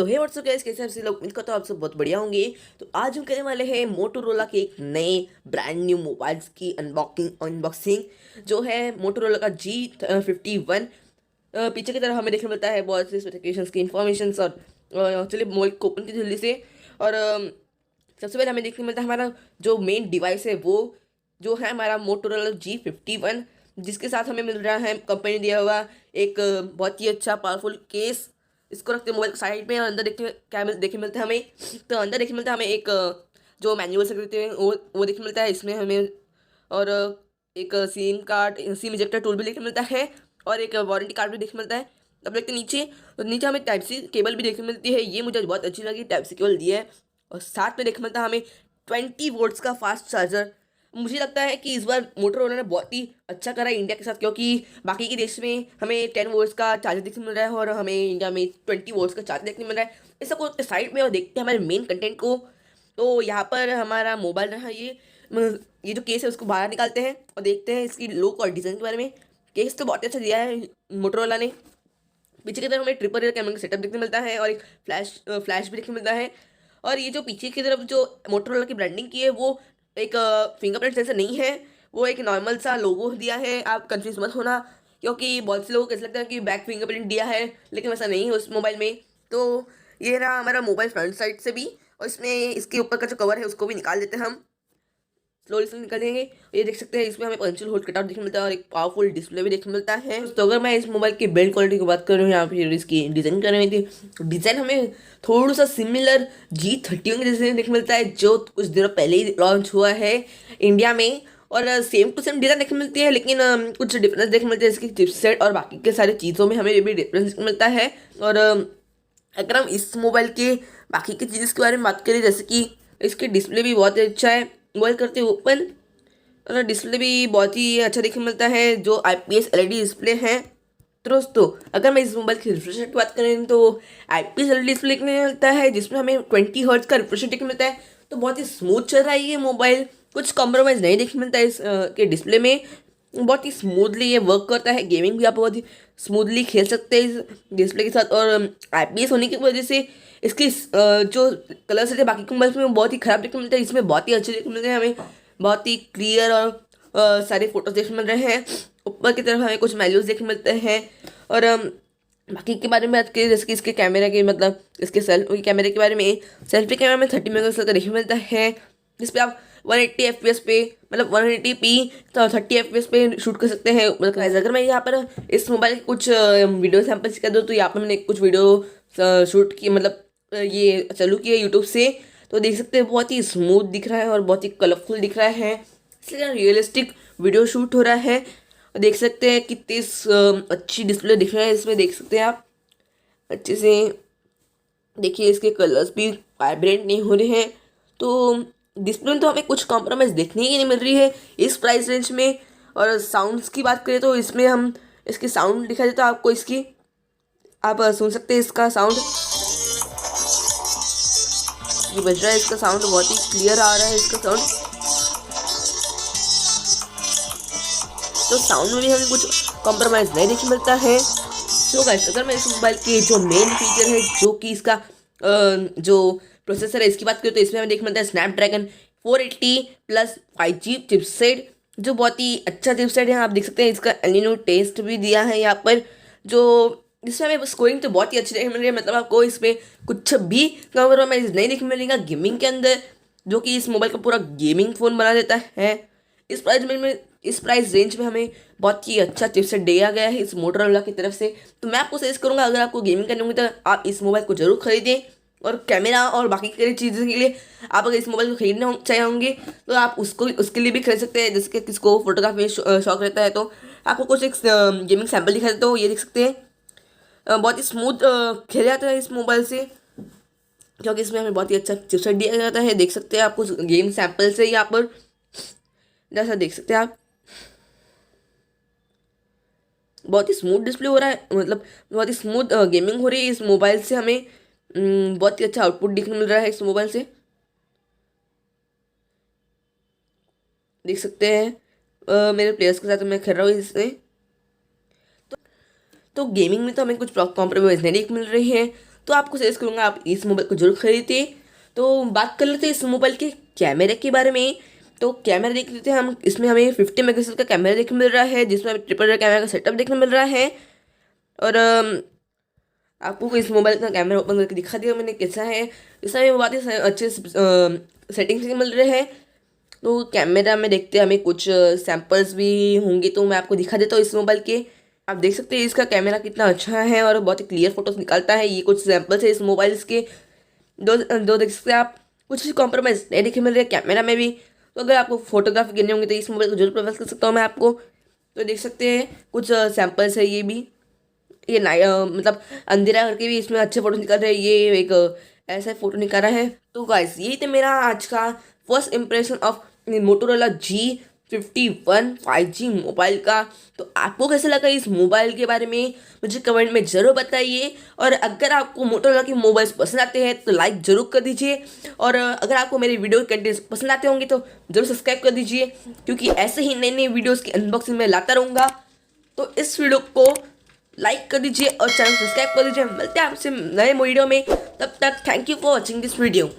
हे WhatsApp guys, कैसे हैं आप सभी लोग। उम्मीद करता हूं आप सब बहुत बढ़िया होंगे। तो आज हम करने वाले हैं मोटोरोला के एक नए ब्रांड न्यू मोबाइल्स की अनबॉक्सिंग जो है मोटोरोला का G51। पीछे की तरफ हमें देखने मिलता है बहुत से स्पेसिफिकेशंस की इन्फॉर्मेशन और चलिए मोबाइल को ओपन की जल्दी से। और सबसे पहले हमें देखने मिलता है हमारा जो मेन डिवाइस है वो जो है हमारा मोटोरोला G51, जिसके साथ हमें मिल रहा है कंपनी ने दिया हुआ एक बहुत ही अच्छा पावरफुल केस। इसको रखते हैं मोबाइल साइड में और अंदर देखते क्या देखे मिलता है हमें। तो अंदर देखे मिलता है हमें एक जो मैनुअल से कहते हैं वो देखे मिलता है इसमें हमें। और एक सिम इजेक्टर टूल भी देखने मिलता है और एक वारंटी कार्ड भी देखने मिलता है। अब देखते हैं नीचे, तो नीचे हमें टाइप सी केबल भी देखने मिलती है। ये मुझे बहुत अच्छी लगी, टाइप सी केबल दी है। और साथ में देखने मिलता है हमें 20 वोल्ट्स का फास्ट चार्जर। मुझे लगता है कि इस बार मोटोरोला ने बहुत ही अच्छा करा है इंडिया के साथ, क्योंकि बाकी के देश में हमें 10 वोल्ट्स का चार्जर देखने मिल रहा है और हमें इंडिया में 20 वोल्ट्स का चार्जर देखने मिल रहा है। इस सबको साइड में और देखते हैं हमारे मेन कंटेंट को। तो यहाँ पर हमारा मोबाइल रहा ये जो केस है उसको बाहर निकालते हैं और देखते हैं इसकी लुक और डिज़ाइन के बारे में। केस तो बहुत अच्छा दिया है मोटोरोला ने। पीछे की तरफ हमें ट्रिपल रियर कैमरा का सेटअप देखने मिलता है और एक फ्लैश भी देखने मिलता है। और ये जो पीछे की तरफ जो मोटोरोला की ब्रांडिंग की है वो एक फिंगरप्रिंट सेंसर नहीं है, वो एक नॉर्मल सा लोगो दिया है। आप कंफ्यूज मत होना, क्योंकि बहुत से लोगों को ऐसा लगता है कि बैक फिंगरप्रिंट दिया है, लेकिन वैसा नहीं है उस मोबाइल में। तो ये रहा हमारा मोबाइल फ्रंट साइड से भी, और इसमें इसके ऊपर का जो कवर है उसको भी निकाल देते हैं हम। स्लोली से निकल देंगे। ये देख सकते हैं इसमें हमें पंचुअल होल्ड कटआउट देखने मिलता है और एक पावरफुल डिस्प्ले भी देखने मिलता है। तो अगर मैं इस मोबाइल की बिल्ड क्वालिटी की बात करूँ या फिर इसकी डिज़ाइन कर रही थी, तो डिज़ाइन हमें थोड़ा सा सिमिलर G31 के जैसे देखने मिलता है, जो कुछ दिनों पहले ही लॉन्च हुआ है इंडिया में। और सेम टू सेम डिज़ाइन देखने मिलती है, लेकिन कुछ डिफरेंस देखने मिलते हैं इसकी चिपसेट और बाकी के सारी चीज़ों में हमें भी डिफरेंस मिलता है। और अगर हम इस मोबाइल के बाकी की चीज़ के बारे में बात करें, जैसे कि इसकी डिस्प्ले भी बहुत ही अच्छा है। मोबाइल करते ओपन, और डिस्प्ले भी बहुत ही अच्छा देखने मिलता है जो IPS LED डिस्प्ले है। तो दोस्तों अगर मैं इस मोबाइल की रिफ्रेश रेट की बात करें तो IPS LED डिस्प्ले देखने मिलता है, जिसमें हमें 20 हर्ट्ज का रिफ्रेश रेट देखने मिलता है। तो बहुत ही स्मूथ चल रहा है ये मोबाइल, कुछ कॉम्प्रोमाइज़ नहीं देखने मिलता है इस के डिस्प्ले में। बहुत ही स्मूथली ये वर्क करता है, गेमिंग भी आप बहुत ही स्मूथली खेल सकते हैं इस डिस्प्ले के साथ। और IPS होने की वजह से इसकी जो कलर्स है बाकी के मोबाइल्स में बहुत ही ख़राब देखने मिलते हैं, इसमें बहुत ही अच्छे देखने मिलते हैं हमें। बहुत ही क्लियर और सारे फोटोज देखने मिल रहे हैं। ऊपर की तरफ हमें कुछ मेन्यूज देखने मिलते हैं। और बाकी के बारे में बात करें, जैसे कि इसके कैमरा के मतलब इसके सेल्फी कैमरे के बारे में, सेल्फी कैमरा में 30 मेगापिक्सल का देखने मिलता है, जिस पे आप 180 FPS पे मतलब 180p तो 30 FPS पे शूट कर सकते हैं। मतलब अगर मैं यहाँ पर इस मोबाइल के कुछ वीडियो सैम्पल्स कर दूँ, तो यहाँ पर मैंने कुछ वीडियो शूट की मतलब ये चालू किया यूट्यूब से। तो देख सकते हैं बहुत ही स्मूथ दिख रहा है और बहुत ही कलरफुल दिख रहा है, इसलिए रियलिस्टिक वीडियो शूट हो रहा है। देख सकते हैं कितनी अच्छी डिस्प्ले दिख रहा है इसमें, देख सकते हैं आप अच्छे से। देखिए इसके कलर्स भी वाइब्रेंट नहीं हो रहे हैं। तो डिस्प्ले में तो हमें कुछ कॉम्प्रोमाइज़ देखने ही नहीं मिल रही है इस प्राइस रेंज में। और साउंड्स की बात करें तो इसमें हम इसकी साउंड दिखा देता आपको, इसकी आप सुन सकते हैं इसका साउंड। ये बज रहा है, इसका साउंड बहुत ही क्लियर आ रहा है इसका साउंड। तो साउंड में भी हमें कुछ कॉम्प्रोमाइज़ नहीं देखने मिलता है। सो गाइस अगर मैं इस मोबाइल के जो मेन फीचर है जो कि इसका जो प्रोसेसर है इसकी बात करें, तो इसमें हमें देखने मिलता है स्नैपड्रैगन 480 प्लस 5G चिपसेट, जो बहुत ही अच्छा चिपसेट है। आप देख सकते हैं इसका एलिनो टेस्ट भी दिया है यहाँ पर, जो जिसमें हमें स्कोरिंग तो बहुत ही अच्छी देखने मिल रही है। मतलब आपको इसमें कुछ भी कॉम्प्रोमाइज़ नहीं देखने मिलेगा गेमिंग के अंदर, जो कि इस मोबाइल का पूरा गेमिंग फ़ोन बना देता है। इस प्राइस रेंज में हमें बहुत ही अच्छा चिपसेट दिया गया है इस मोटोरोला की तरफ से। तो मैं आपको सजेस्ट करूंगा, अगर आपको गेमिंग करनी होगी तो आप इस मोबाइल को जरूर खरीदें। और कैमरा और बाकी की चीज़ों के लिए आप अगर इस मोबाइल को खरीदना चाहे होंगे तो आप उसके लिए भी खरीद सकते हैं। जैसे कि किसको फोटोग्राफी में शौक रहता है, तो आपको कुछ एक गेमिंग सैम्पल दिखा देता हूँ। ये देख सकते हैं बहुत ही स्मूथ खेल जाता है इस मोबाइल से, क्योंकि इसमें हमें बहुत ही अच्छा चिपसेट दिया जाता है। देख सकते हैं आप कुछ गेम सैम्पल से यहाँ पर, जैसा देख सकते हैं आप बहुत ही स्मूथ डिस्प्ले हो रहा है, मतलब बहुत ही स्मूथ गेमिंग हो रही है इस मोबाइल से। हमें बहुत ही अच्छा आउटपुट दिखने मिल रहा है इस मोबाइल से, देख सकते हैं। मेरे प्लेयर्स के साथ मैं खेल रहा हूँ इसमें। तो गेमिंग में तो हमें कुछ कॉम्प्रोमाइज़ नहीं मिल रही है। तो आपको सजेस्ट करूँगा आप इस मोबाइल को जरूर खरीदिए। तो बात कर लेते हैं इस मोबाइल के कैमरे के बारे में। तो कैमरा देख लेते हैं हम, इसमें हमें 50 मेगापिक्सल का कैमरा देखने मिल रहा है, जिसमें हमें ट्रिपल कैमरा का सेटअप देखने मिल रहा है। और आपको इस मोबाइल का कैमरा ओपन करके दिखा दिया मैंने कैसा है। इसमें बहुत ही अच्छे सेटिंग्स मिल रहे हैं। तो कैमरा में देखते हैं हमें कुछ सैम्पल्स भी होंगे, तो मैं आपको दिखा देता हूँ इस मोबाइल के। आप देख सकते हैं इसका कैमरा कितना अच्छा है और बहुत ही क्लियर फोटोज निकालता है। ये कुछ सैम्पल्स है इस मोबाइल के, दो देख सकते हैं आप। कुछ कॉम्प्रोमाइज़ नहीं देखने मिल रहा है कैमरा में भी। तो अगर आपको फोटोग्राफी करनी होंगी तो इस मोबाइल को जरूर प्रेफर कर सकता हूँ मैं आपको। तो देख सकते हैं कुछ सैम्पल्स है ये भी। ये मतलब अंधेरा करके भी इसमें अच्छे फोटो निकाल रहे हैं। ये एक ऐसा फोटो निकाल रहा है। तो गाइस यही था मेरा आज का first impression of Motorola G51 5G mobile का। तो आपको कैसा लगा इस मोबाइल के बारे में मुझे कमेंट में ज़रूर बताइए। और अगर आपको मोटोरोला के मोबाइल्स पसंद आते हैं तो लाइक ज़रूर कर दीजिए। और अगर आपको मेरे वीडियो कंटेंट्स पसंद आते होंगे तो ज़रूर सब्सक्राइब कर दीजिए, क्योंकि ऐसे ही नई नई वीडियोज़ की अनबॉक्सिंग में लाता रहूँगा। तो इस वीडियो को लाइक कर दीजिए और चैनल सब्सक्राइब कर दीजिए। मिलते हैं आपसे नए वीडियो में, तब तक thank you for watching this video.